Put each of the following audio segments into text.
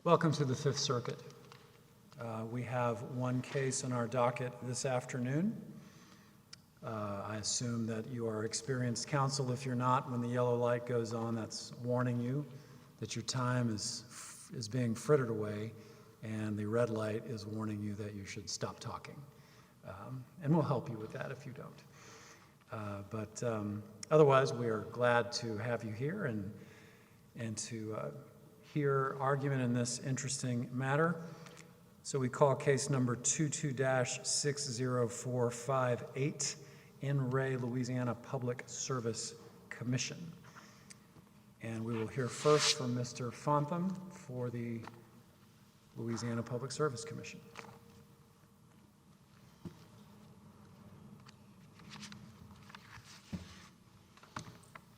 Welcome to the Fifth Circuit. We have one case on our docket this afternoon. I assume that you are experienced counsel. If you're not, when the yellow light goes on, that's warning you that your time is being frittered away, and the red light is warning you that you should stop talking. And we'll help you with that if you don't. Otherwise, we are glad to have you here and to hear argument in this interesting matter. So we call case number 22-60458, In Re Louisiana Public Service Commission. And we will hear first from Mr. Fontham for the Louisiana Public Service Commission.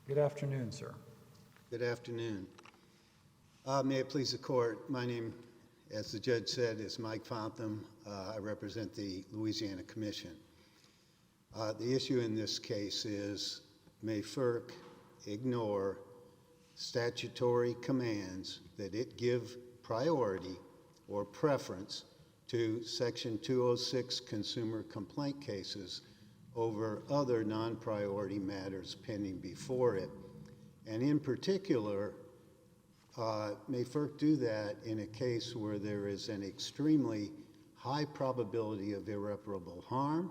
Good afternoon, sir. Good afternoon. May it please the court, my name, as the judge said, is Mike Fontham. I represent the Louisiana Commission. The issue in this case is, may FERC ignore statutory commands that it give priority or preference to Section 206 consumer complaint cases over other non-priority matters pending before it? And in particular, may FERC do that in a case where there is an extremely high probability of irreparable harm?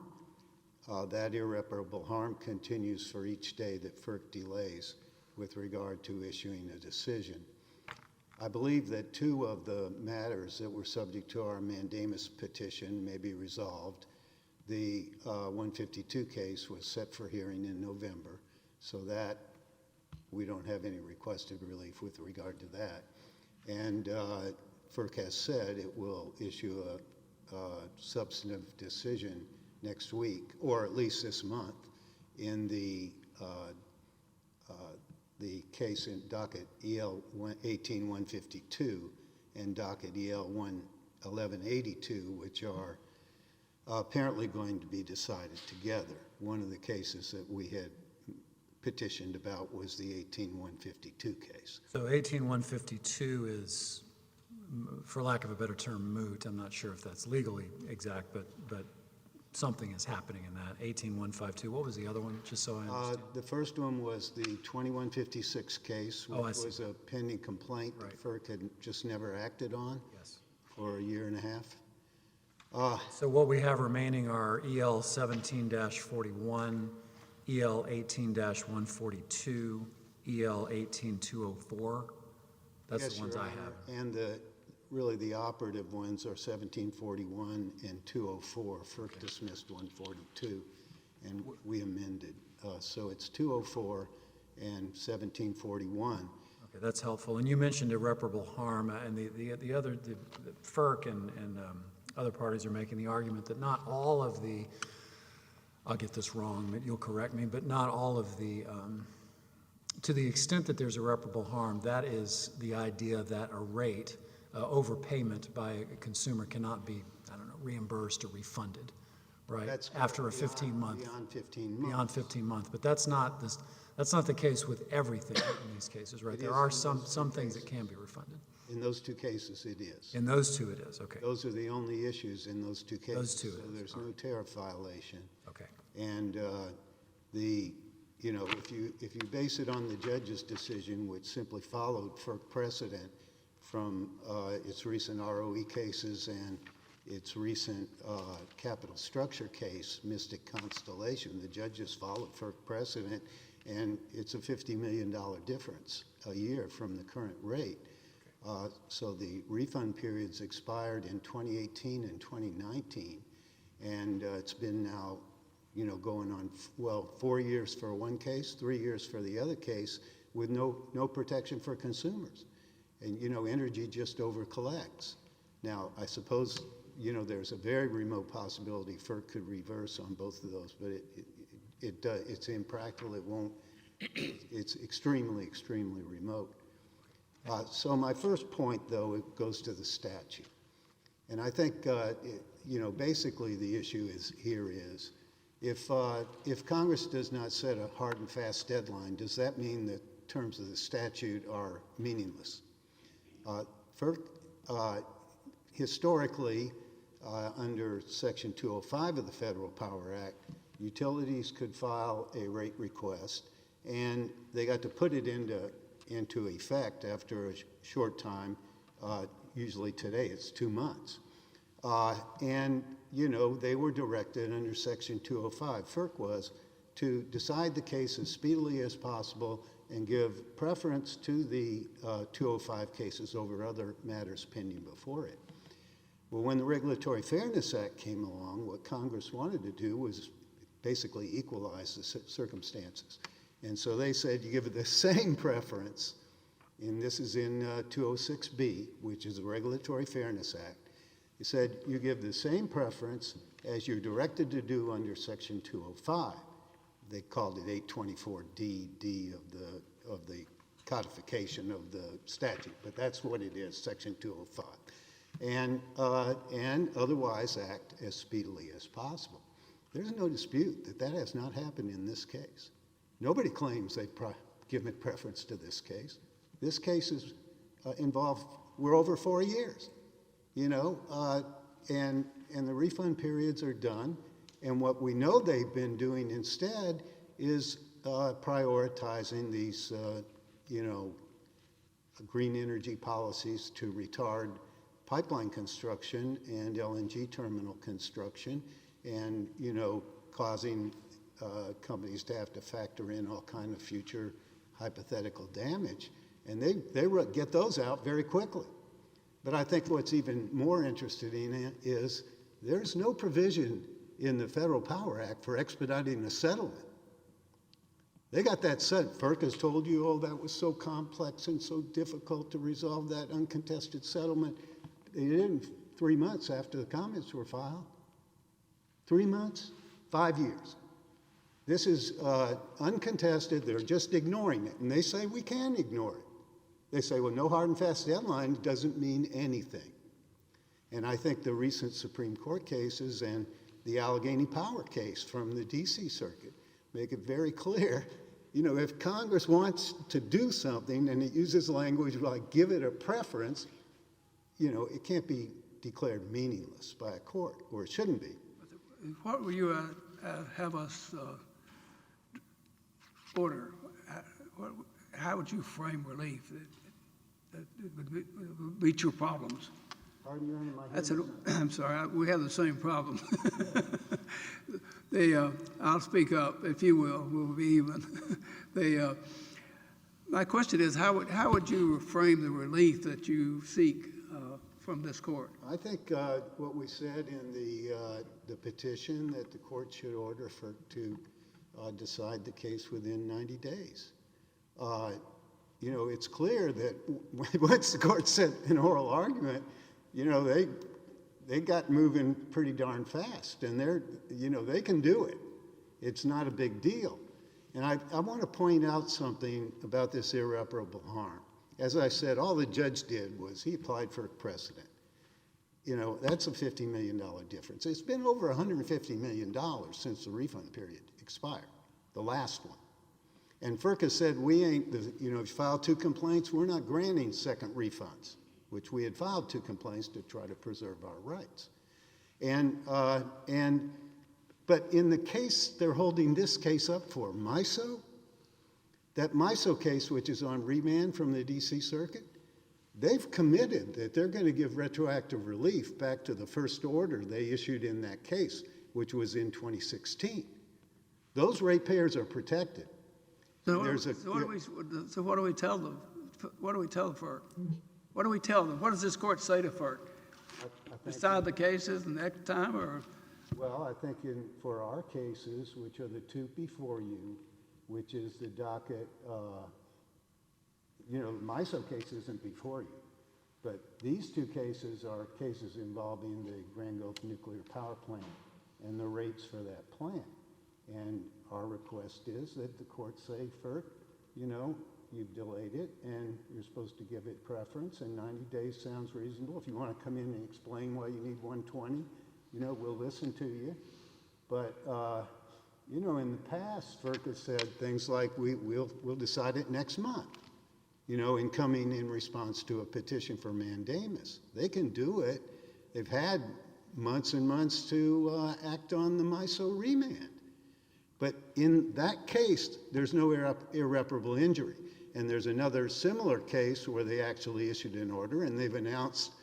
That irreparable harm continues for each day that FERC delays with regard to issuing a decision. I believe that two of the matters that were subject to our mandamus petition may be resolved. The 152 case was set for hearing in November, so that we don't have any requested relief with regard to that. And FERC has said it will issue a substantive decision next week, or at least this month, in the case in docket EL 18152 and docket EL 1182, which are apparently going to be decided together. One of the cases that we had petitioned about was the 18152 case. So 18152 is, for lack of a better term, moot. I'm not sure if that's legally exact, but something is happening in that. 18152, what was the other one, just so I understand? The first one was the 2156 case, which was a pending complaint that FERC had just never acted on for a year and a half. So what we have remaining are EL 17-41, EL 18-142, EL 18204. That's the ones I have. And really the operative ones are 1741 and 204. FERC dismissed 142, and we amended. So it's 204 and 1741. Okay, that's helpful. And you mentioned irreparable harm, and the other, the FERC and other parties are making the argument that not all of the, I'll get this wrong, but you'll correct me, but not all of the, to the extent that there's irreparable harm, that is the idea that a rate, overpayment by a consumer cannot be, I don't know, reimbursed or refunded, right? That's after a 15-month. Beyond 15 months. Beyond 15 months, but that's not the case with everything in these cases, right? There are some things that can be refunded. In those two cases, it is. In those two, it is. Okay. Those are the only issues in those two cases. Those two. So there's no tariff violation. Okay. And if you base it on the judge's decision, which simply followed FERC precedent from its recent ROE cases and its recent capital structure case, Mystic Constellation, the judges followed FERC precedent, and it's a $50 million difference a year from the current rate. So the refund periods expired in 2018 and 2019, and it's been now, going on, 4 years for one case, 3 years for the other case, with no protection for consumers. And, energy just over-collects. Now, I suppose, there's a very remote possibility FERC could reverse on both of those, but it's impractical. It won't. It's extremely, extremely remote. So my first point, though, it goes to the statute. And I think, basically the issue is if Congress does not set a hard and fast deadline, does that mean that terms of the statute are meaningless? FERC historically, under Section 205 of the Federal Power Act, utilities could file a rate request, and they got to put it into effect after a short time. Usually today it's 2 months. And, you know, they were directed under Section 205, FERC was, to decide the case as speedily as possible and give preference to the 205 cases over other matters pending before it. Well, when the Regulatory Fairness Act came along, what Congress wanted to do was basically equalize the circumstances. And so they said you give it the same preference, and this is in 206B, which is the Regulatory Fairness Act. They said you give the same preference as you're directed to do under Section 205. They called it 824D of the codification of the statute, but that's what it is, Section 205. And otherwise act as speedily as possible. There's no dispute that that has not happened in this case. Nobody claims they've given preference to this case. This case is involved, we're over 4 years, you know, and the refund periods are done. And what we know they've been doing instead is prioritizing these, you know, green energy policies to retard pipeline construction and LNG terminal construction, and, you know, causing companies to have to factor in all kind of future hypothetical damage. And they get those out very quickly. But I think what's even more interesting is there's no provision in the Federal Power Act for expediting a settlement. They got that set. FERC has told you, oh, that was so complex and so difficult to resolve that uncontested settlement. They did it 3 months after the comments were filed. 3 months, 5 years. This is uncontested. They're just ignoring it. And they say we can ignore it. They say, well, no hard and fast deadline doesn't mean anything. And I think the recent Supreme Court cases and the Allegheny Power case from the D.C. Circuit make it very clear, you know, if Congress wants to do something and it uses language like give it a preference, you know, it can't be declared meaningless by a court, or it shouldn't be. What will you have us order? How would you frame relief that would meet your problems? Pardon, Your Honor, I'm sorry, we have the same problem. I'll speak up, if you will. We'll be even. My question is, how would you frame the relief that you seek from this court? I think what we said in the petition, that the court should order FERC to decide the case within 90 days. You know, it's clear that once the court said an oral argument, you know, they got moving pretty darn fast, and you know, they can do it. It's not a big deal. And I want to point out something about this irreparable harm. As I said, all the judge did was he applied for a precedent. You know, that's a $50 million difference. It's been over $150 million since the refund period expired, the last one. And FERC has said we ain't, you know, if you file 2 complaints, we're not granting second refunds, which we had filed 2 complaints to try to preserve our rights. But in the case they're holding this case up for, MISO, that MISO case, which is on remand from the D.C. Circuit, they've committed that they're going to give retroactive relief back to the first order they issued in that case, which was in 2016. Those ratepayers are protected. So what do we tell them? What do we tell FERC? What do we tell them? What does this court say to FERC? Decide the cases next time, or? Well, I think for our cases, which are the 2 before you, which is the docket, you know, the MISO case isn't before you, but these 2 cases are cases involving the Grand Gulf Nuclear Power Plant and the rates for that plant. And our request is that the court say, FERC, you know, you've delayed it and you're supposed to give it preference, and 90 days sounds reasonable. If you want to come in and explain why you need 120, you know, we'll listen to you. But, you know, in the past, FERC has said things like, we'll decide it next month. you know, in coming in response to a petition for mandamus. They can do it. They've had months and months to act on the MISO remand. But in that case, there's no irreparable injury. And there's another similar case where they actually issued an order and they've announced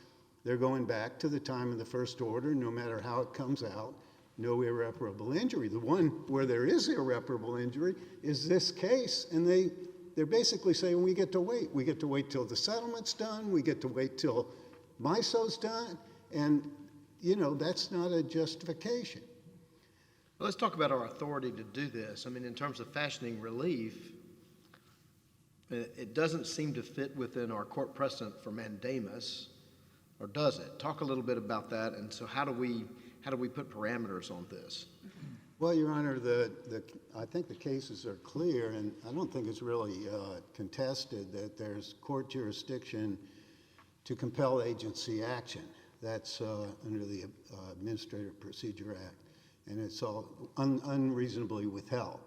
they're going back to the time of the first order, no matter how it comes out, no irreparable injury. The one where there is irreparable injury is this case, and they're basically saying we get to wait. We get to wait till the settlement's done. We get to wait till MISO's done. And, you know, that's not a justification. Well, let's talk about our authority to do this. I mean, in terms of fashioning relief, it doesn't seem to fit within our court precedent for mandamus, or does it? Talk a little bit about that, and so how do we put parameters on this? Well, Your Honor, I think the cases are clear, and I don't think it's really contested that there's court jurisdiction to compel agency action. That's under the Administrative Procedure Act, and it's all unreasonably withheld.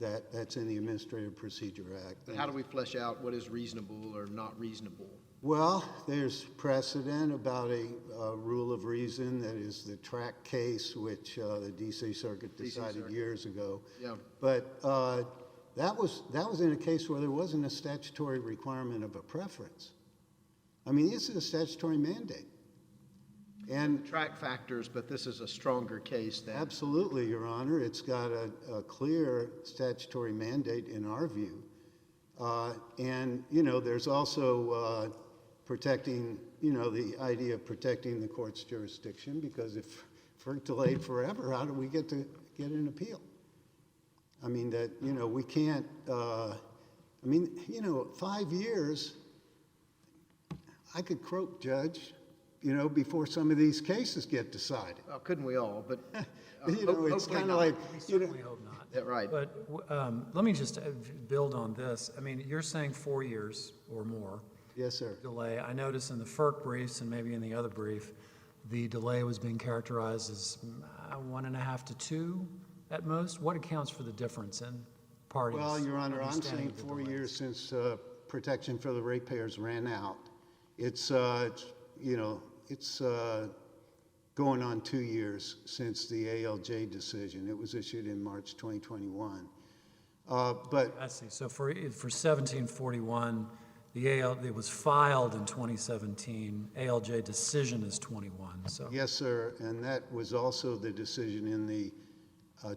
That's in the Administrative Procedure Act. But how do we flesh out what is reasonable or not reasonable? Well, there's precedent about a rule of reason that is the track case, which the D.C. Circuit decided years ago. Yeah. But that was in a case where there wasn't a statutory requirement of a preference. I mean, this is a statutory mandate. And Track factors, but this is a stronger case than... Absolutely, Your Honor. It's got a clear statutory mandate in our view. And, you know, there's also protecting, you know, the idea of protecting the court's jurisdiction, because if we're delayed forever, how do we get an appeal? I mean, that, you know, we can't, I mean, you know, 5 years, I could croak, Judge, you know, before some of these cases get decided. Well, couldn't we all? But You know, it's hopefully kind of not. like, We you know, certainly hope not. Yeah, right. But let me just build on this. I mean, you're saying 4 years or more yes, sir. delay. I noticed in the FERC briefs and maybe in the other brief, the delay was being characterized as 1.5 to 2 at most. What accounts for the difference in parties? Well, Your Honor, I'm understanding saying of the 4 delays? years since protection for the ratepayers ran out. It's you know, it's going on 2 years since the ALJ decision. It was issued in March 2021. But I see. So for 1741, it was filed in 2017. ALJ decision is 21. So yes, sir, and that was also the decision in the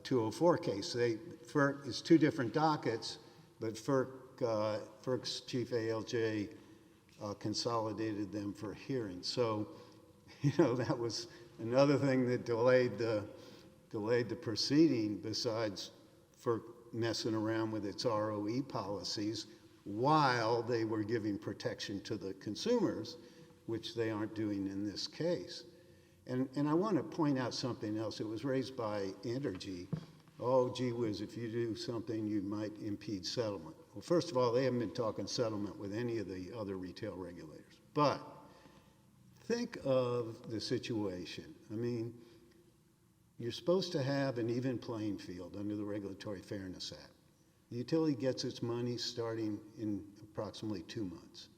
204 case. FERC is two different dockets, but FERC's chief ALJ consolidated them for hearing. So, you know, that was another thing that delayed the proceeding, besides FERC messing around with its ROE policies while they were giving protection to the consumers, which they aren't doing in this case. And I want to point out something else. It was raised by Entergy. Oh, gee whiz, if you do something, you might impede settlement. Well, first of all, they haven't been talking settlement with any of the other retail regulators. But think of the situation. I mean, you're supposed to have an even playing field under the Regulatory Fairness Act. The utility gets its money starting in approximately 2 months.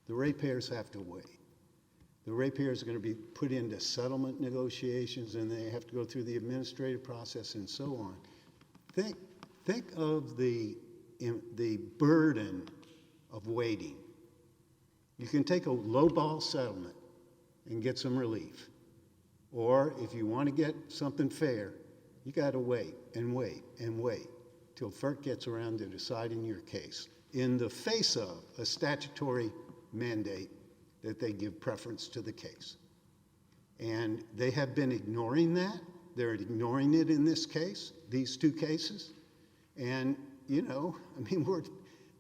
The ratepayers have to wait. The ratepayers are going to be put into settlement negotiations, and they have to go through the administrative process and so on. Think of the burden of waiting. You can take a lowball settlement and get some relief. Or if you want to get something fair, you got to wait and wait and wait till FERC gets around to deciding your case in the face of a statutory mandate that they give preference to the case. And they have been ignoring that. They're ignoring it in this case, these two cases. And, you know, I mean,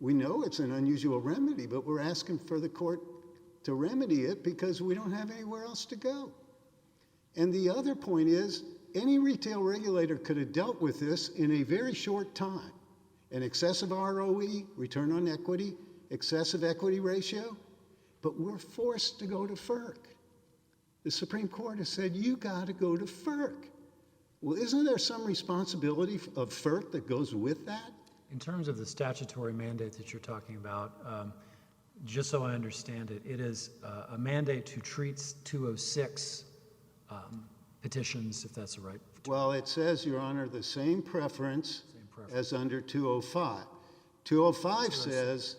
we know it's an unusual remedy, but we're asking for the court to remedy it because we don't have anywhere else to go. And the other point is, any retail regulator could have dealt with this in a very short time. An excessive ROE, return on equity, excessive equity ratio, but we're forced to go to FERC. The Supreme Court has said, you got to go to FERC. Well, isn't there some responsibility of FERC that goes with that? in terms of the statutory mandate that you're talking about, just so I understand it, it is a mandate to treat 206 petitions, if that's the right. Well, it says, Your Honor, the same preference preference. as under 205. 205 says,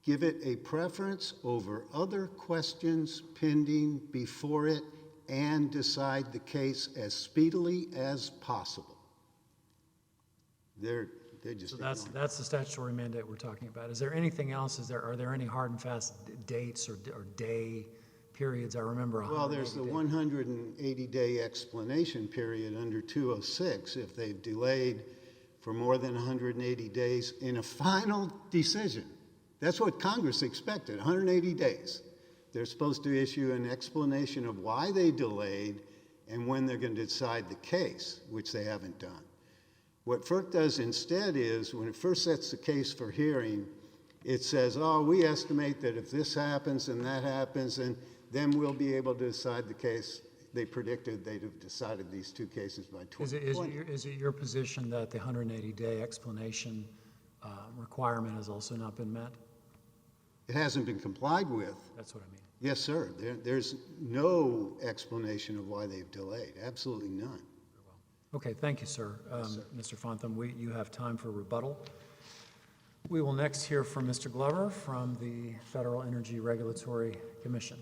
give it a preference over other questions pending before it and decide the case as speedily as possible. They're just So ignoring. that's the statutory mandate we're talking about. Is there anything else? Are there any hard and fast dates or day periods? I remember. Well, there's the 180-day explanation period under 206 if they've delayed for more than 180 days in a final decision. That's what Congress expected, 180 days. They're supposed to issue an explanation of why they delayed and when they're going to decide the case, which they haven't done. What FERC does instead is, when it first sets the case for hearing, it says, oh, we estimate that if this happens and that happens, and then we'll be able to decide the case. They predicted they'd have decided these two cases by 2020. Is it your position that the 180-day explanation requirement has also not been met? It hasn't been complied with. That's what I mean. Yes, sir. There's no explanation of why they've delayed. Absolutely none. Okay, thank you, sir. Mr. Fontham, you have time for rebuttal. We will next hear from Mr. Glover from the Federal Energy Regulatory Commission,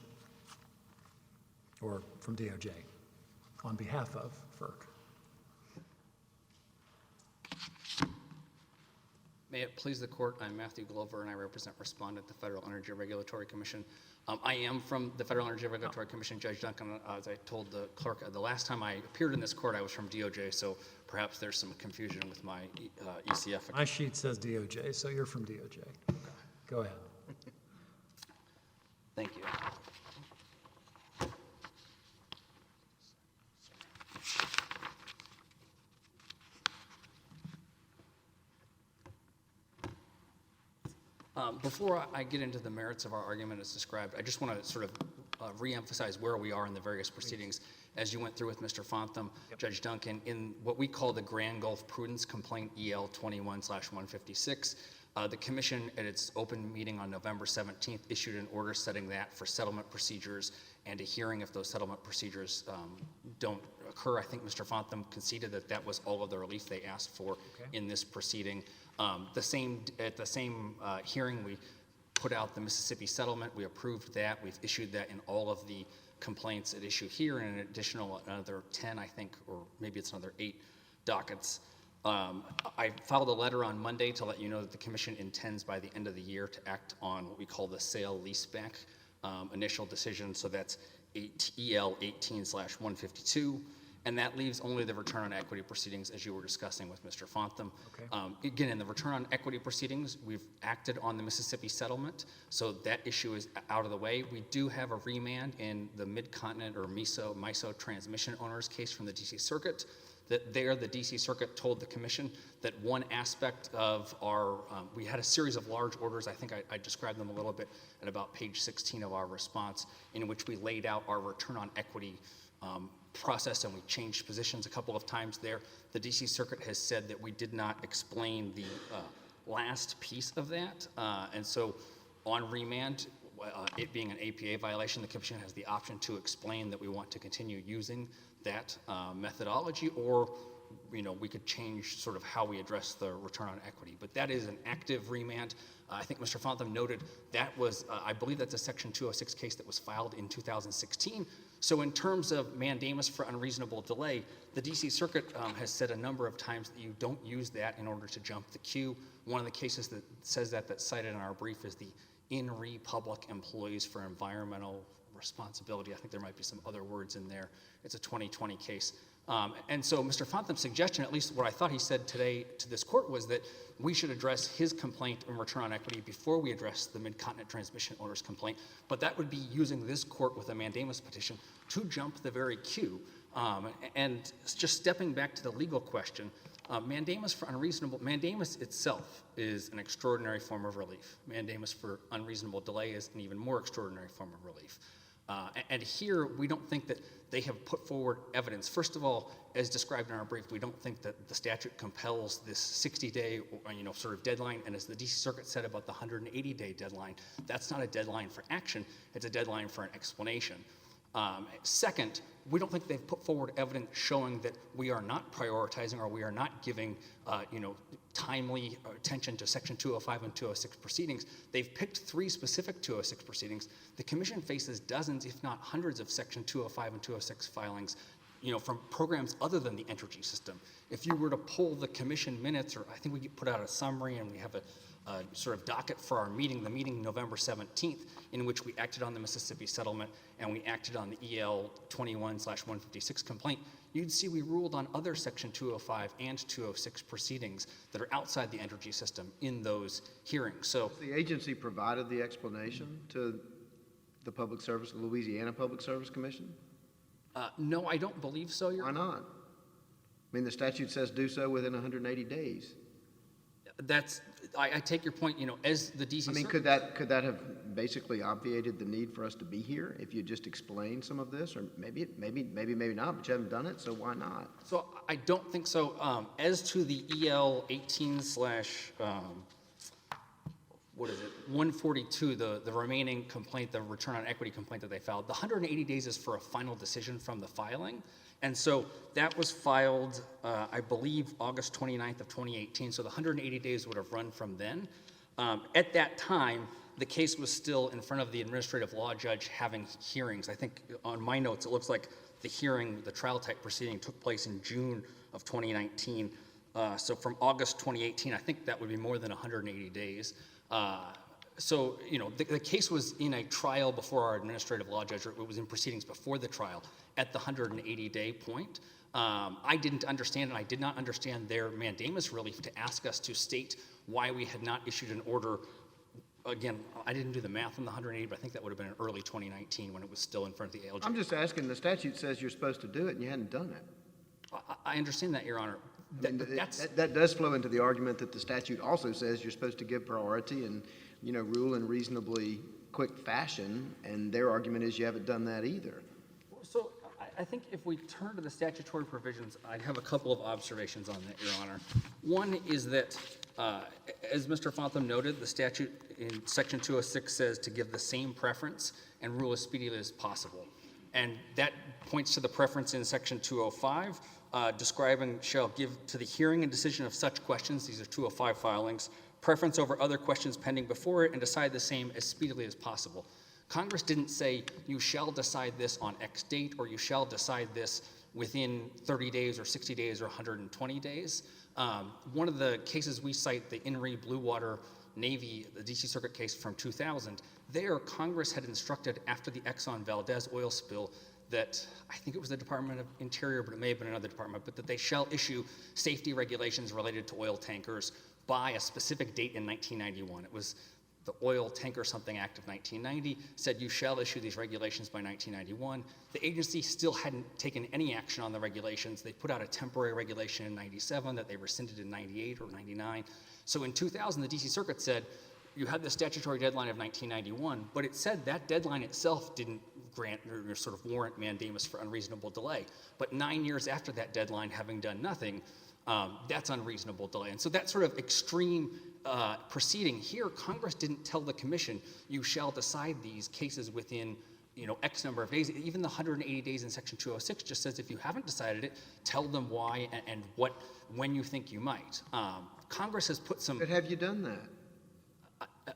or from DOJ, on behalf of FERC. May it please the court, I'm Matthew Glover and I represent Respondent, the Federal Energy Regulatory Commission. I am from the Federal Energy Regulatory Commission. Judge Duncan, as I told the clerk, the last time I appeared in this court, I was from DOJ, so perhaps there's some confusion with my ECF. My sheet says DOJ, so you're from DOJ. Okay. Go ahead. Thank you. Before I get into the merits of our argument as described, I just want to sort of re-emphasize where we are in the various proceedings. As you went through with Mr. Fontham, Judge Duncan, in what we call the Grand Gulf Prudence Complaint EL 21/156, the Commission, at its open meeting on November 17th, issued an order setting that for settlement procedures and a hearing if those settlement procedures don't occur. I think Mr. Fontham conceded that that was all of the relief they asked for in this proceeding. At the same hearing, we put out the Mississippi settlement. We approved that. We've issued that in all of the complaints at issue here, and an additional another 10, I think, or maybe it's another 8 dockets. I filed a letter on Monday to let you know that the Commission intends by the end of the year to act on what we call the sale leaseback initial decision. So that's EL 18/152. And that leaves only the return on equity proceedings, as you were discussing with Mr. Fontham. Okay. Again, in the return on equity proceedings, we've acted on the Mississippi settlement, so that issue is out of the way. We do have a remand in the Mid-Continent or MISO transmission owners case from the D.C. Circuit. That there, the D.C. Circuit told the Commission that one aspect of our, we had a series of large orders. I think I described them a little bit at about page 16 of our response, in which we laid out our return on equity process, and we changed positions a couple of times there. The D.C. Circuit has said that we did not explain the last piece of that, and so on remand, it being an APA violation, the Commission has the option to explain that we want to continue using that methodology, or we could change sort of how we address the return on equity. But that is an active remand. I think Mr. Fontham noted that was, I believe that's a Section 206 case that was filed in 2016. So in terms of mandamus for unreasonable delay, the D.C. Circuit has said a number of times that you don't use that in order to jump the queue. One of the cases that says that's cited in our brief is the In Re Public Employees for Environmental Responsibility. I think there might be some other words in there. It's a 2020 case. And so Mr. Fontham's suggestion, at least what I thought he said today to this court, was that we should address his complaint in return on equity before we address the Mid-Continent transmission owner's complaint. But that would be using this court with a mandamus petition to jump the very queue. And just stepping back to the legal question, mandamus for unreasonable, mandamus itself is an extraordinary form of relief. Mandamus for unreasonable delay is an even more extraordinary form of relief. And here, we don't think that they have put forward evidence. First of all, as described in our brief, we don't think that the statute compels this 60-day, sort of deadline. And as the D.C. Circuit said about the 180-day deadline, that's not a deadline for action. It's a deadline for an explanation. Second, we don't think they've put forward evidence showing that we are not prioritizing or we are not giving, timely attention to Section 205 and 206 proceedings. They've picked 3 specific 206 proceedings. The Commission faces dozens, if not hundreds, of Section 205 and 206 filings, from programs other than the energy system. If you were to pull the Commission minutes, or I think we put out a summary and we have a sort of docket for our meeting, the meeting November 17th, in which we acted on the Mississippi settlement and we acted on the EL 21/156 complaint, you'd see we ruled on other Section 205 and 206 proceedings that are outside the energy system in those hearings. So The agency provided the explanation to the Louisiana Public Service Commission? no, I don't believe so. Why not? I mean, the statute says do so within 180 days. I take your point, as the DC I mean, Circuit. could that have basically obviated the need for us to be here if you just explained some of this? Or maybe not, but you haven't done it, so why not? So I don't think so. As to the EL 18 what is it, 142, the remaining complaint, the return on equity complaint that they filed, the 180 days is for a final decision from the filing. And so that was filed, I believe, August 29th of 2018. So the 180 days would have run from then. At that time, the case was still in front of the administrative law judge having hearings. I think on my notes, it looks like the hearing, the trial type proceeding took place in June of 2019. So from August 2018, I think that would be more than 180 days. So, the case was in a trial before our administrative law judge, or it was in proceedings before the trial at the 180-day point. I didn't understand, and I did not understand their mandamus relief to ask us to state why we had not issued an order. Again, I didn't do the math on the 180, but I think that would have been in early 2019 when it was still in front of the ALJ. I'm just asking, the statute says you're supposed to do it and you hadn't done it. I understand that, Your Honor. That does flow into the argument that the statute also says you're supposed to give priority and, rule in reasonably quick fashion, and their argument is you haven't done that either. So I think if we turn to the statutory provisions, I'd have a couple of observations on that, Your Honor. One is that, as Mr. Fontham noted, the statute in Section 206 says to give the same preference and rule as speedily as possible. And that points to the preference in Section 205, describing shall give to the hearing and decision of such questions, these are 205 filings, preference over other questions pending before it and decide the same as speedily as possible. Congress didn't say you shall decide this on X date or you shall decide this within 30 days or 60 days or 120 days. One of the cases we cite, the Inree Blue Water Navy, the D.C. Circuit case from 2000, there Congress had instructed after the Exxon Valdez oil spill that, I think it was the Department of Interior, but it may have been another department, but that they shall issue safety regulations related to oil tankers by a specific date in 1991. It was the Oil Tanker Something Act of 1990 said you shall issue these regulations by 1991. The agency still hadn't taken any action on the regulations. They put out a temporary regulation in 97 that they rescinded in 98 or 99. So in 2000, the D.C. Circuit said you had the statutory deadline of 1991, but it said that deadline itself didn't grant or sort of warrant mandamus for unreasonable delay. But 9 years after that deadline, having done nothing, that's unreasonable delay. And so that sort of extreme proceeding here, Congress didn't tell the commission, you shall decide these cases within X number of days. Even the 180 days in Section 206 just says if you haven't decided it, tell them why and when you think you might. Congress has put some... But have you done that?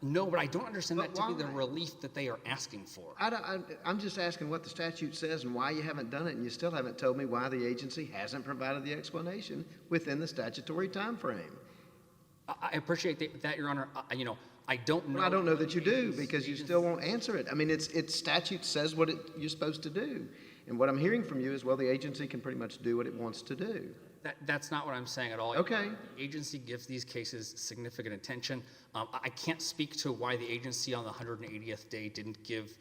No, but I don't understand But that to be the why? relief that they are asking for. I'm just asking what the statute says and why you haven't done it, and you still haven't told me why the agency hasn't provided the explanation within the statutory time frame. I appreciate that, Your Honor. I don't know. Well, I don't know that you do, because you still won't answer it. I mean, it's statute says what you're supposed to do. And what I'm hearing from you is, well, the agency can pretty much do what it wants to do. That's not what I'm saying at all. Okay. The agency gives these cases significant attention. I can't speak to why the agency on the 180th day didn't give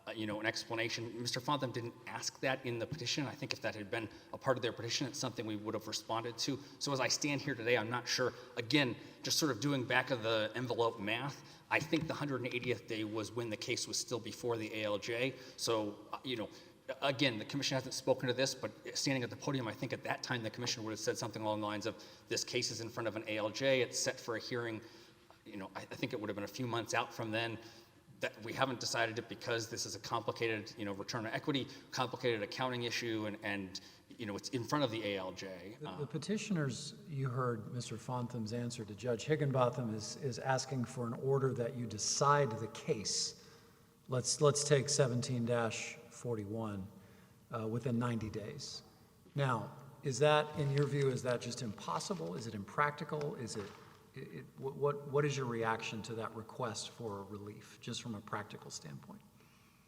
an explanation. Mr. Fontham didn't ask that in the petition. I think if that had been a part of their petition, it's something we would have responded to. So as I stand here today, I'm not sure. Again, just sort of doing back of the envelope math, I think the 180th day was when the case was still before the ALJ. So, again, the commission hasn't spoken to this, but standing at the podium, I think at that time the commission would have said something along the lines of, this case is in front of an ALJ, it's set for a hearing. I think it would have been a few months out from then. That we haven't decided it because this is a complicated, return on equity, complicated accounting issue, and it's in front of the ALJ. The petitioners, you heard Mr. Fontham's answer to Judge Higginbotham is asking for an order that you decide the case. Let's take 17-41 within 90 days. Now, is that, in your view, is that just impossible? Is it impractical? Is it what is your reaction to that request for relief, just from a practical standpoint?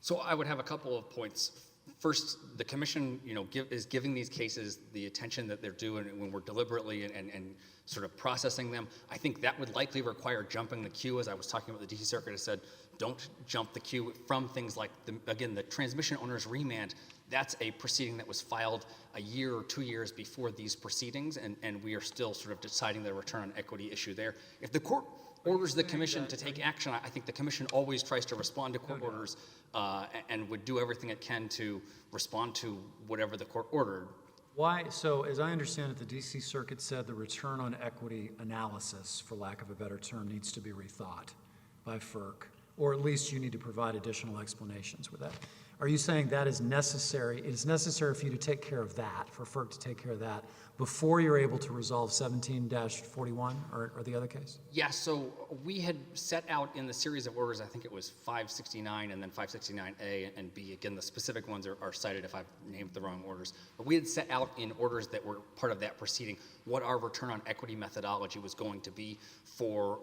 So I would have a couple of points. First, the commission, is giving these cases the attention that they're due, and when we're deliberately and sort of processing them. I think that would likely require jumping the queue, as I was talking about. The DC Circuit has said, don't jump the queue from things like the transmission owner's remand. That's a proceeding that was filed a year or 2 years before these proceedings, and we are still sort of deciding the return on equity issue there. If the court orders the commission to take action, I think the commission always tries to respond to court orders and would do everything it can to respond to whatever the court ordered. Why? So, as I understand it, the DC Circuit said the return on equity analysis, for lack of a better term, needs to be rethought by FERC, or at least you need to provide additional explanations with that. Are you saying that is necessary? It is necessary for you to take care of that, for FERC to take care of that, before you're able to resolve 17-41 or the other case? Yeah, so we had set out in the series of orders, I think it was 569 and then 569A and B. Again, the specific ones are cited if I've named the wrong orders. But we had set out in orders that were part of that proceeding what our return on equity methodology was going to be for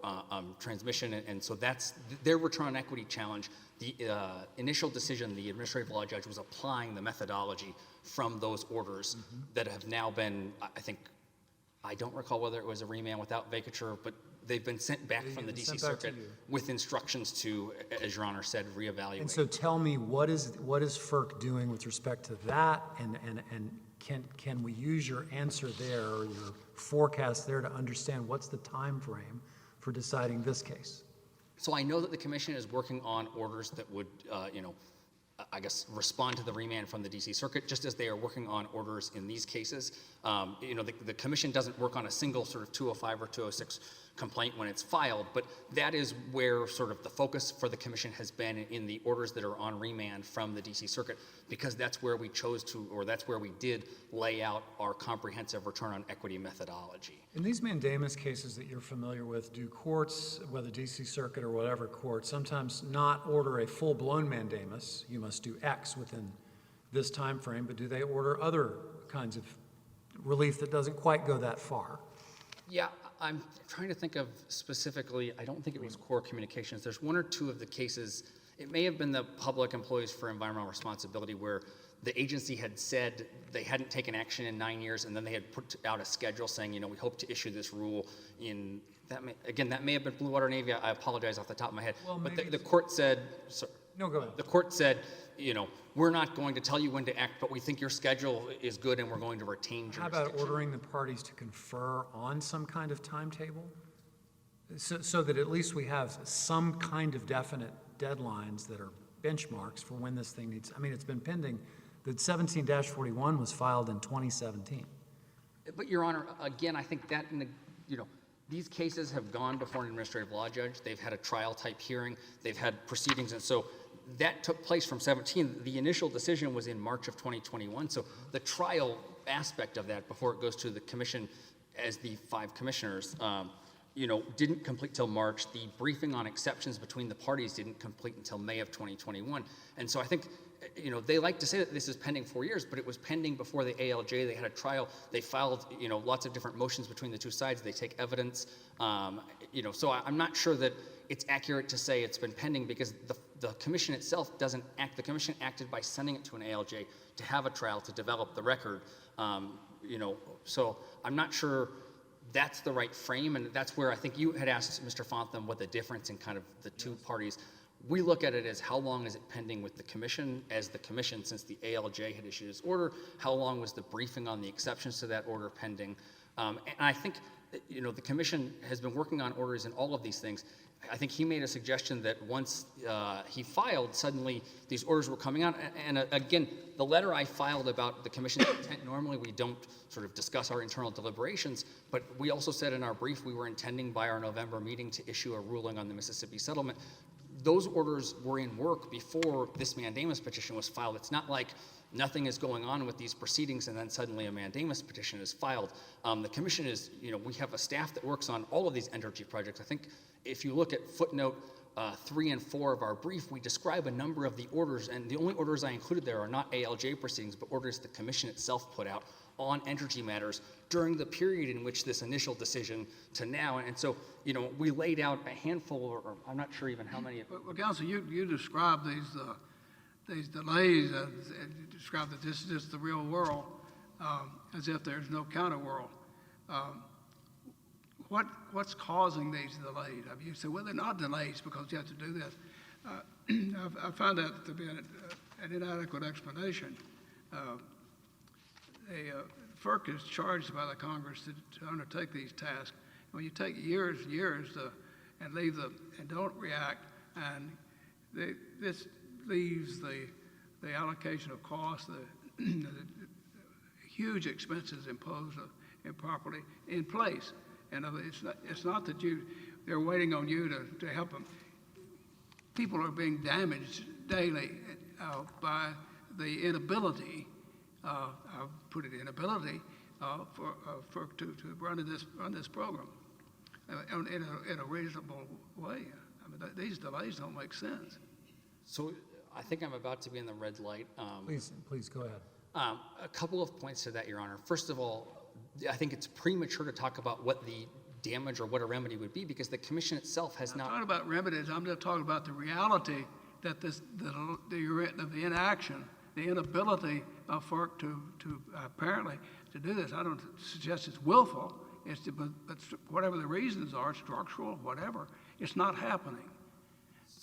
transmission. And so that's their return on equity challenge. The initial decision, the administrative law judge was applying the methodology from those orders that have now been, I don't recall whether it was a remand without vacature, but they've been sent back from the DC Circuit with instructions to, as Your Honor said, reevaluate. And so tell me, what is FERC doing with respect to that, and can we use your answer there or your forecast there to understand what's the time frame for deciding this case? So I know that the commission is working on orders that would, respond to the remand from the DC Circuit, just as they are working on orders in these cases. The commission doesn't work on a single sort of 205 or 206 complaint when it's filed, but that is where sort of the focus for the commission has been in the orders that are on remand from the DC Circuit, because that's where we chose to, or that's where we did lay out our comprehensive return on equity methodology. In these mandamus cases that you're familiar with, do courts, whether DC Circuit or whatever court, sometimes not order a full-blown mandamus, you must do X within this time frame, but do they order other kinds of relief that doesn't quite go that far? Yeah, I'm trying to think of specifically, I don't think it was core communications. There's one or two of the cases, it may have been the Public Employees for Environmental Responsibility, where the agency had said they hadn't taken action in 9 years, and then they had put out a schedule saying, we hope to issue this rule in, that may have been Blue Water Navy, I apologize off the top of my head. Well, but the court said, no, go ahead. The court said, we're not going to tell you when to act, but we think your schedule is good and we're going to retain jurisdiction. How about ordering the parties to confer on some kind of timetable? So that at least we have some kind of definite deadlines that are benchmarks for when this thing needs, it's been pending. The 17-41 was filed in 2017. But Your Honor, again, I think that, these cases have gone before an administrative law judge. They've had a trial type hearing. They've had proceedings. And so that took place from 17. The initial decision was in March of 2021. So the trial aspect of that before it goes to the commission as the 5 commissioners, didn't complete till March. The briefing on exceptions between the parties didn't complete until May of 2021. And so I think, they like to say that this is pending 4 years, but it was pending before the ALJ. They had a trial. They filed, lots of different motions between the two sides. They take evidence. So I'm not sure that it's accurate to say it's been pending, because the commission itself doesn't act. The commission acted by sending it to an ALJ to have a trial to develop the record. So I'm not sure that's the right frame, and that's where I think you had asked Mr. Fontham what the difference in kind of the two parties. we look at it as how long is it pending with the commission, as the commission, since the ALJ had issued its order, how long was the briefing on the exceptions to that order pending? And I think, you know, the commission has been working on orders in all of these things. I think he made a suggestion that once he filed, suddenly these orders were coming out. And again, the letter I filed about the commission's intent, normally we don't sort of discuss our internal deliberations, but we also said in our brief we were intending by our November meeting to issue a ruling on the Mississippi settlement. Those orders were in work before this mandamus petition was filed. It's not like nothing is going on with these proceedings and then suddenly a mandamus petition is filed. The commission is, you know, we have a staff that works on all of these energy projects. I think if you look at footnote 3 and 4 of our brief, we describe a number of the orders, and the only orders I included there are not ALJ proceedings, but orders the commission itself put out on energy matters during the period in which this initial decision to now. And so, you know, we laid out a handful, or I'm not sure even how many. Well, Counsel, you described these delays, and you described that this is just the real world, as if there's no counter world. What's causing these delays? I mean, you say, well, they're not delays because you have to do this. I found that to be an inadequate explanation. FERC is charged by the Congress to undertake these tasks. When you take years and years and leave them and don't react, and this leaves the allocation of costs, the huge expenses imposed improperly in place. And it's not that they're waiting on you to help them. People are being damaged daily by the inability, I'll put it inability, to run this program in a reasonable way. I mean, these delays don't make sense. So I think I'm about to be in the red light. Please go ahead. A couple of points to that, Your Honor. First of all, I think it's premature to talk about what the damage or what a remedy would be, because the commission itself has not. I'm not talking about remedies. I'm just talking about the reality that the inaction, the inability of FERC to apparently to do this. I don't suggest it's willful. But whatever the reasons are, structural, whatever, it's not happening.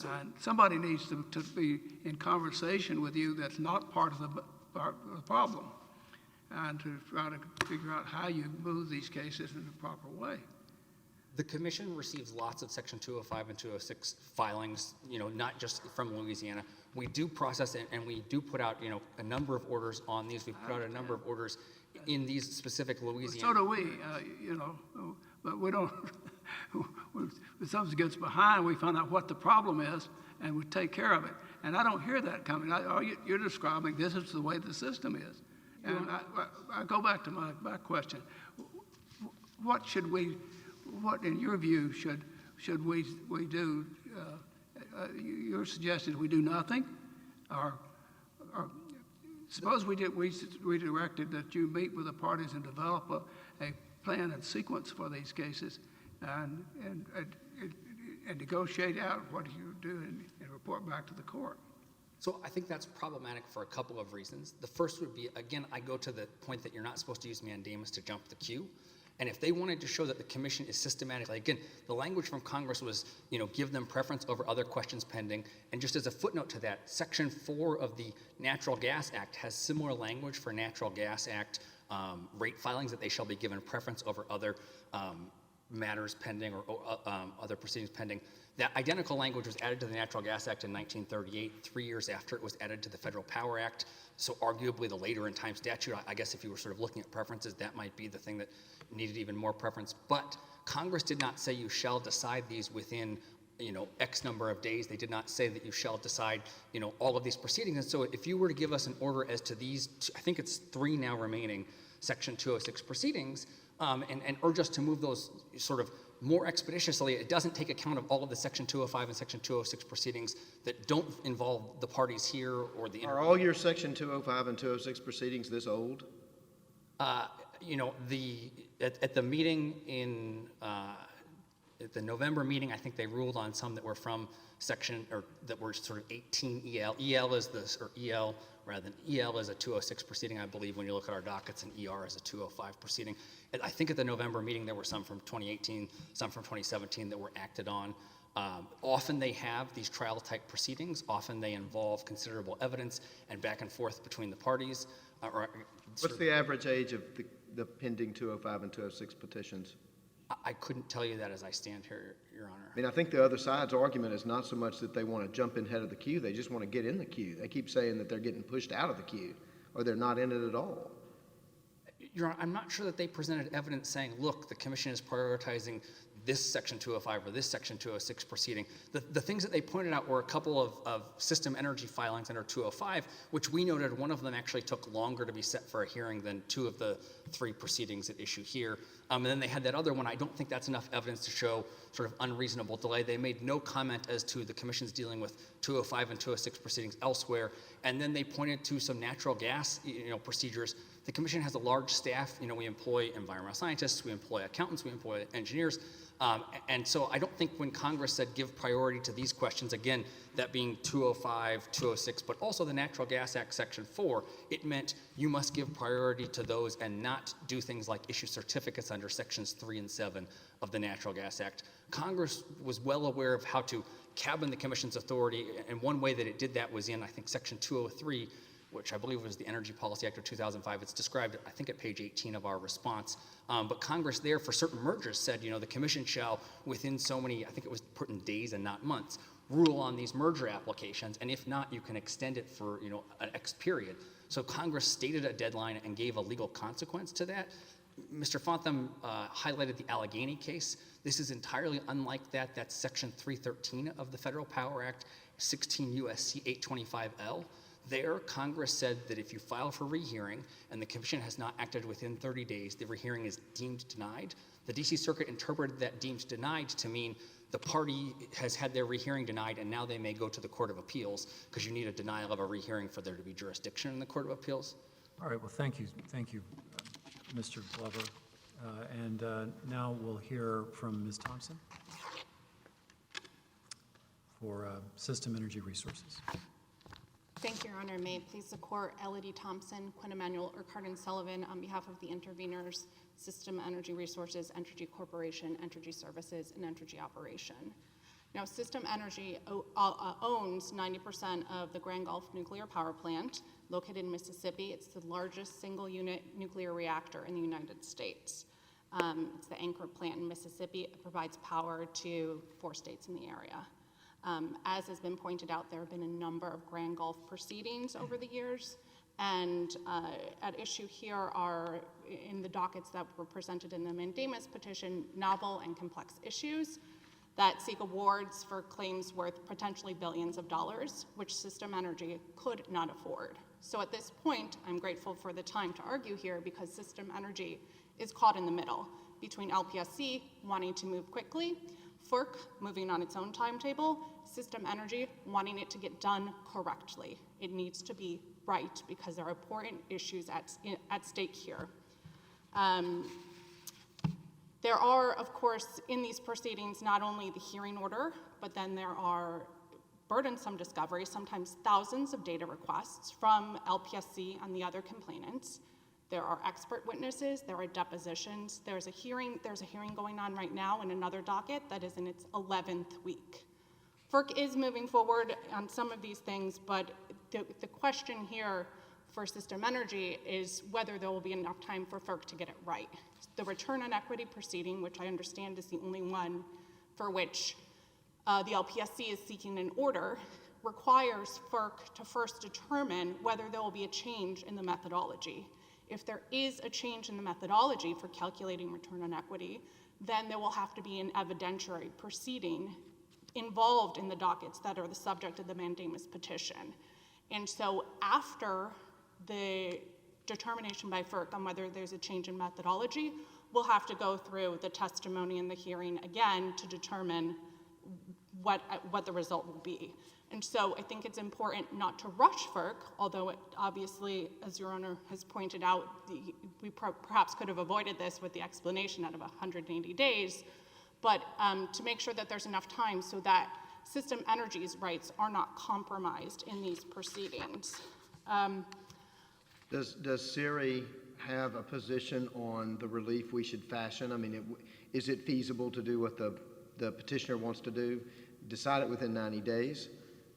And somebody needs to be in conversation with you that's not part of the problem, and to try to figure out how you move these cases in a proper way. The commission receives lots of Section 205 and 206 filings, you know, not just from Louisiana. We do process it, and we do put out, you know, a number of orders on these. We've put out a number of orders in these specific Louisiana. So do we, you know, but we don't. When something gets behind, we find out what the problem is, and we take care of it. And I don't hear that coming. You're describing this is the way the system is. And I go back to my question. What in your view should we do? Your suggestion is we do nothing, or suppose we directed that you meet with the parties and develop a plan and sequence for these cases, and negotiate out what you do and report back to the court. So I think that's problematic for a couple of reasons. The first would be, again, I go to the point that you're not supposed to use mandamus to jump the queue. And if they wanted to show that the commission is systematically, again, the language from Congress was, you know, give them preference over other questions pending. And just as a footnote to that, Section 4 of the Natural Gas Act has similar language for Natural Gas Act rate filings, that they shall be given preference over other matters pending or other proceedings pending. That identical language was added to the Natural Gas Act in 1938, 3 years after it was added to the Federal Power Act. So arguably the later in time statute, I guess if you were sort of looking at preferences, that might be the thing that needed even more preference. But Congress did not say you shall decide these within, you know, X number of days. They did not say that you shall decide, you know, all of these proceedings. And so if you were to give us an order as to these, I think it's 3 now remaining Section 206 proceedings, and urge us to move those sort of more expeditiously, it doesn't take account of all of the Section 205 and Section 206 proceedings that don't involve the parties here or the. Are all your Section 205 and 206 proceedings this old? You know, at the meeting in at the November meeting, I think they ruled on some that were from section, or that were sort of 18 EL. EL is this, or EL rather than EL is a 206 proceeding, I believe, when you look at our dockets, and ER is a 205 proceeding. And I think at the November meeting there were some from 2018, some from 2017 that were acted on. Often they have these trial-type proceedings. Often they involve considerable evidence and back and forth between the parties. What's the average age of the pending 205 and 206 petitions? I couldn't tell you that as I stand here, Your Honor. I mean, I think the other side's argument is not so much that they want to jump in ahead of the queue, they just want to get in the queue. They keep saying that they're getting pushed out of the queue, or they're not in it at all. Your Honor, I'm not sure that they presented evidence saying, look, the commission is prioritizing this Section 205 or this Section 206 proceeding. The things that they pointed out were a couple of system energy filings under 205, which we noted one of them actually took longer to be set for a hearing than 2 of the 3 proceedings at issue here. And then they had that other one. I don't think that's enough evidence to show sort of unreasonable delay. They made no comment as to the commission's dealing with 205 and 206 proceedings elsewhere. And then they pointed to some natural gas, procedures. The commission has a large staff. We employ environmental scientists, we employ accountants, we employ engineers. And so I don't think when Congress said give priority to these questions, again, that being 205, 206, but also the Natural Gas Act Section 4, it meant you must give priority to those and not do things like issue certificates under Sections 3 and 7 of the Natural Gas Act. Congress was well aware of how to cabin the commission's authority, and one way that it did that was in, I think, Section 203, which I believe was the Energy Policy Act of 2005. It's described, I think, at page 18 of our response. But Congress there, for certain mergers, said, the commission shall, within so many, I think it was put in days and not months, rule on these merger applications, and if not, you can extend it for, an X period. So Congress stated a deadline and gave a legal consequence to that. Mr. Fontham highlighted the Allegheny case. This is entirely unlike that. That's Section 313 of the Federal Power Act, 16 U.S.C. 825L. There, Congress said that if you file for rehearing and the commission has not acted within 30 days, the rehearing is deemed denied. The D.C. Circuit interpreted that deemed denied to mean the party has had their rehearing denied and now they may go to the Court of Appeals because you need a denial of a rehearing for there to be jurisdiction in the Court of Appeals. All right, well, thank you, Mr. Glover. And now we'll hear from Ms. Thompson for System Energy Resources. Thank you, Your Honor. May it please the Court, Ellyde Thompson, Quinn Emanuel, Urquhart & Sullivan, on behalf of the interveners, System Energy Resources, Entergy Corporation, Entergy Services, and Entergy Operation. Now, System Energy owns 90% of the Grand Gulf Nuclear Power Plant, located in Mississippi. It's the largest single-unit nuclear reactor in the United States. It's the anchor plant in Mississippi. It provides power to 4 states in the area. As has been pointed out, there have been a number of Grand Gulf proceedings over the years, and at issue here are, in the dockets that were presented in the mandamus petition, novel and complex issues that seek awards for claims worth potentially billions of dollars, which System Energy could not afford. So at this point, I'm grateful for the time to argue here because System Energy is caught in the middle between LPSC wanting to move quickly, FERC moving on its own timetable, System Energy wanting it to get done correctly. It needs to be right because there are important issues at stake here. There are, of course, in these proceedings, not only the hearing order, but then there are burdensome discoveries, sometimes thousands of data requests from LPSC and the other complainants. There are expert witnesses, there are depositions, there's a hearing going on right now in another docket that is in its 11th week. FERC is moving forward on some of these things, but the question here for System Energy is whether there will be enough time for FERC to get it right. The return on equity proceeding, which I understand is the only one for which the LPSC is seeking an order, requires FERC to first determine whether there will be a change in the methodology. If there is a change in the methodology for calculating return on equity, then there will have to be an evidentiary proceeding involved in the dockets that are the subject of the mandamus petition. And so after the determination by FERC on whether there's a change in methodology, we'll have to go through the testimony and the hearing again to determine what the result will be. And so I think it's important not to rush FERC, although it obviously, as Your Honor has pointed out, we perhaps could have avoided this with the explanation out of 180 days, but to make sure that there's enough time so that System Energy's rights are not compromised in these proceedings. Does Siri have a position on the relief we should fashion? I mean, is it feasible to do what the the petitioner wants to do, decide it within 90 days?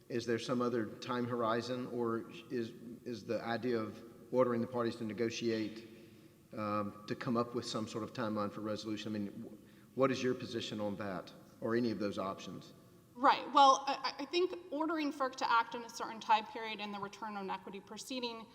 Is there some other time horizon, or is the idea of ordering the parties to negotiate to come up with some sort of timeline for resolution? I mean, what is your position on that, or any of those options? Right. Well, I think ordering FERC to act in a certain time period in the return on equity proceeding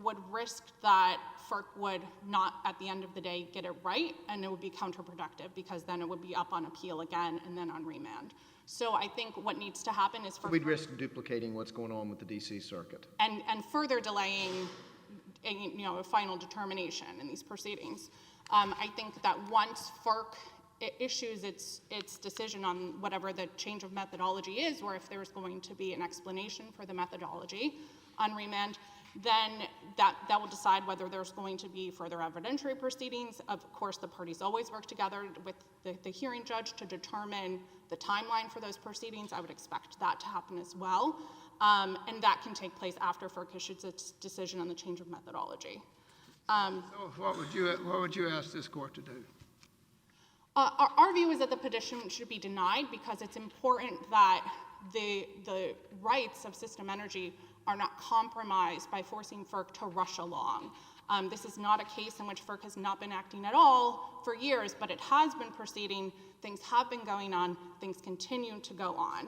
would risk that FERC would not, at the end of the day, get it right, and it would be counterproductive, because then it would be up on appeal again and then on remand. So I think what needs to happen is We'd risk duplicating what's going on with the DC Circuit. and further delaying a final determination in these proceedings. I think that once FERC issues its decision on whatever the change of methodology is, or if there's going to be an explanation for the methodology on remand, then that will decide whether there's going to be further evidentiary proceedings. Of course, the parties always work together with the hearing judge to determine the timeline for those proceedings. I would expect that to happen as well. And that can take place after FERC issues its decision on the change of methodology. So what would you ask this court to do? Our view is that the petition should be denied, because it's important that the rights of System Energy are not compromised by forcing FERC to rush along. This is not a case in which FERC has not been acting at all for years, but it has been proceeding. Things have been going on. Things continue to go on.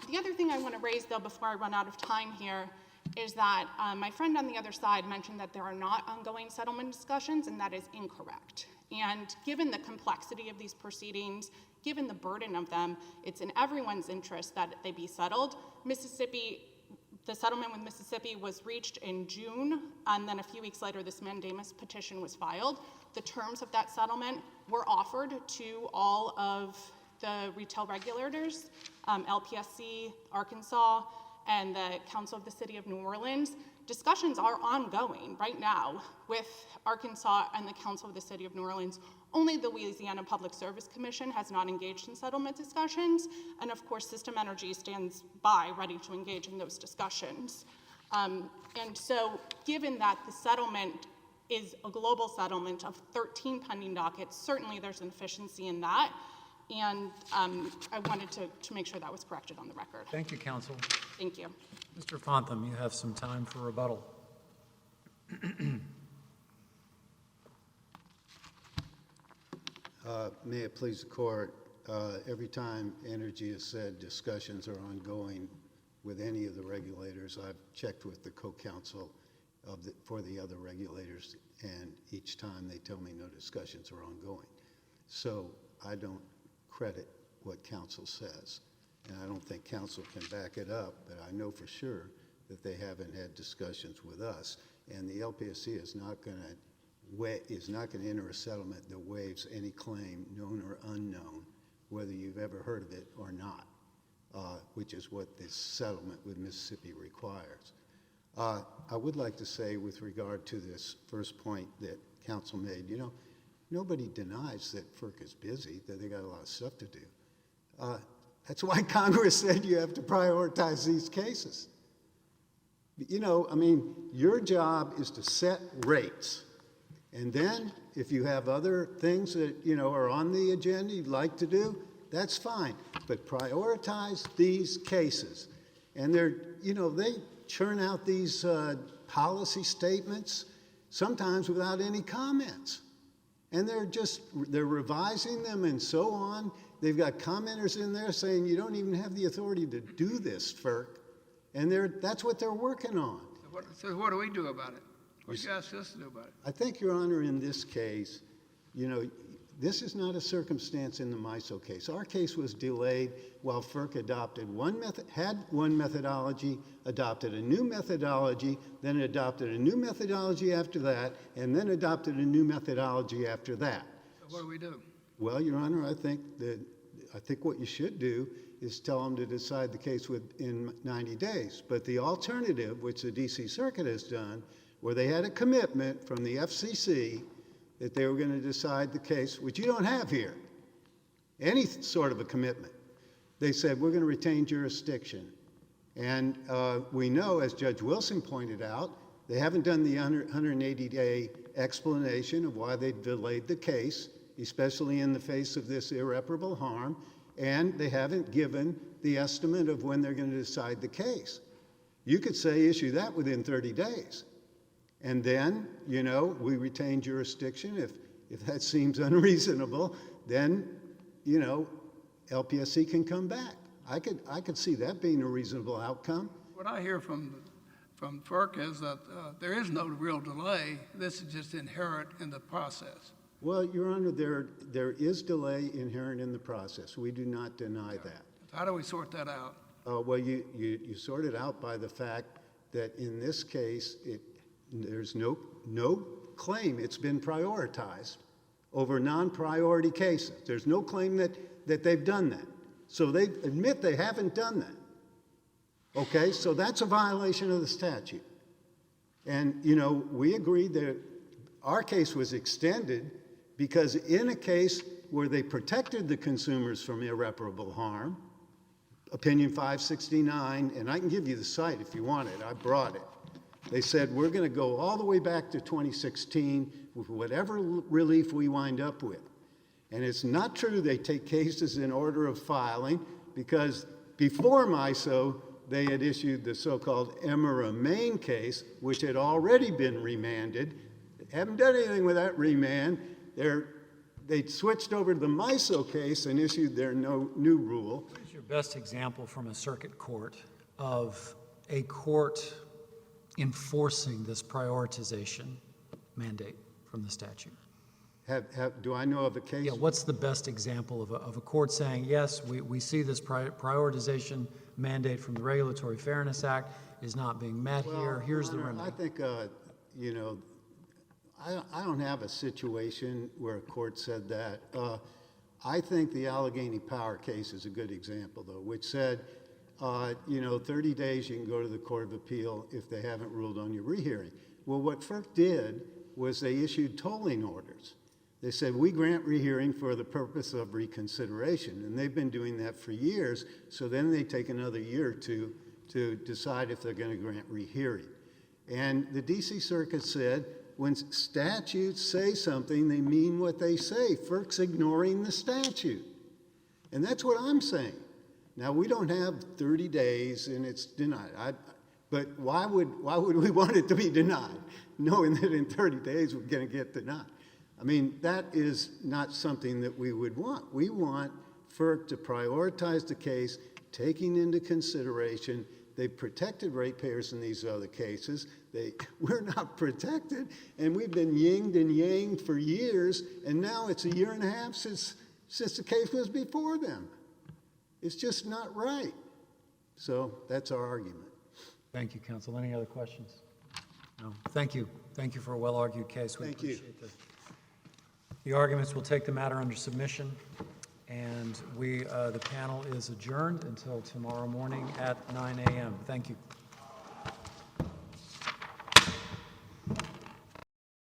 The other thing I want to raise, though, before I run out of time here, is that my friend on the other side mentioned that there are not ongoing settlement discussions, and that is incorrect. And given the complexity of these proceedings, given the burden of them, it's in everyone's interest that they be settled. The settlement with Mississippi was reached in June, and then a few weeks later, this mandamus petition was filed. The terms of that settlement were offered to all of the retail regulators, LPSC, Arkansas, and the Council of the City of New Orleans. Discussions are ongoing right now with Arkansas and the Council of the City of New Orleans. Only the Louisiana Public Service Commission has not engaged in settlement discussions, and of course, System Energy stands by ready to engage in those discussions. And so, given that the settlement is a global settlement of 13 pending dockets, certainly there's an efficiency in that, and I wanted to make sure that was corrected on the record. Thank you, counsel. Thank you. Mr. Fontham, you have some time for rebuttal. May it please the court, every time energy has said discussions are ongoing with any of the regulators, I've checked with the co-counsel for the other regulators, and each time they tell me no discussions are ongoing. So I don't credit what counsel says, and I don't think counsel can back it up, but I know for sure that they haven't had discussions with us, and the LPSC is not going to enter a settlement that waives any claim, known or unknown, whether you've ever heard of it or not, which is what this settlement with Mississippi requires. I would like to say, with regard to this first point that counsel made, nobody denies that FERC is busy, that they got a lot of stuff to do. That's why Congress said you have to prioritize these cases. Your job is to set rates. And then, if you have other things that, are on the agenda you'd like to do, that's fine. But prioritize these cases. And they churn out these policy statements, sometimes without any comments. And they're revising them and so on. They've got commenters in there saying you don't even have the authority to do this, FERC. And that's what they're working on. So what do we do about it? What do you ask us to do about it? I think, Your Honor, in this case, this is not a circumstance in the MISO case. Our case was delayed while FERC had one methodology, adopted a new methodology, then adopted a new methodology after that, and then adopted a new methodology after that. So what do we do? Well, Your Honor, I think what you should do is tell them to decide the case within 90 days. But the alternative, which the D.C. Circuit has done, where they had a commitment from the FCC that they were going to decide the case, which you don't have here, any sort of a commitment. They said, we're going to retain jurisdiction. And we know, as Judge Wilson pointed out, they haven't done the 180-day explanation of why they delayed the case, especially in the face of this irreparable harm, and they haven't given the estimate of when they're going to decide the case. You could say issue that within 30 days. And then, you know, we retain jurisdiction. If that seems unreasonable, then, you know, LPSC can come back. I could see that being a reasonable outcome. What I hear from FERC is that there is no real delay. This is just inherent in the process. Well, Your Honor, there is delay inherent in the process. We do not deny that. How do we sort that out? Well, you sort it out by the fact that in this case, there's no claim it's been prioritized over non-priority cases. There's no claim that they've done that. So they admit they haven't done that. Okay, so that's a violation of the statute. And, you know, we agreed that our case was extended because in a case where they protected the consumers from irreparable harm, Opinion 569, and I can give you the site if you want it, I brought it. They said, we're going to go all the way back to 2016 with whatever relief we wind up with. And it's not true they take cases in order of filing, because before MISO, they had issued the so-called Emera Main case, which had already been remanded. They haven't done anything with that remand. They switched over to the MISO case and issued their new rule. What is your best example from a circuit court of a court enforcing this prioritization mandate from the statute? Do I know of a case? Yeah, what's the best example of a court saying, yes, we see this prioritization mandate from the Regulatory Fairness Act is not being met here, here's the remedy? I think, you know, I don't have a situation where a court said that. I think the Allegheny Power case is a good example, though, which said, you know, 30 days you can go to the Court of Appeal if they haven't ruled on your rehearing. Well, what FERC did was they issued tolling orders. They said, we grant rehearing for the purpose of reconsideration, and they've been doing that for years, so then they take another year or two to decide if they're going to grant rehearing. And the D.C. Circuit said, when statutes say something, they mean what they say. FERC's ignoring the statute. And that's what I'm saying. Now, we don't have 30 days and it's denied. But why would we want it to be denied, knowing that in 30 days we're going to get denied? I mean, that is not something that we would want. We want FERC to prioritize the case, taking into consideration they've protected ratepayers in these other cases. We're not protected, and we've been yinged and yanged for years, and now it's a year and a half since the case was before them. It's just not right. So that's our argument. Thank you, counsel. Any other questions? No. Thank you. Thank you for a well-argued case. We Thank you. appreciate the arguments. We'll take the matter under submission, and the panel is adjourned until tomorrow morning at 9 a.m. Thank you.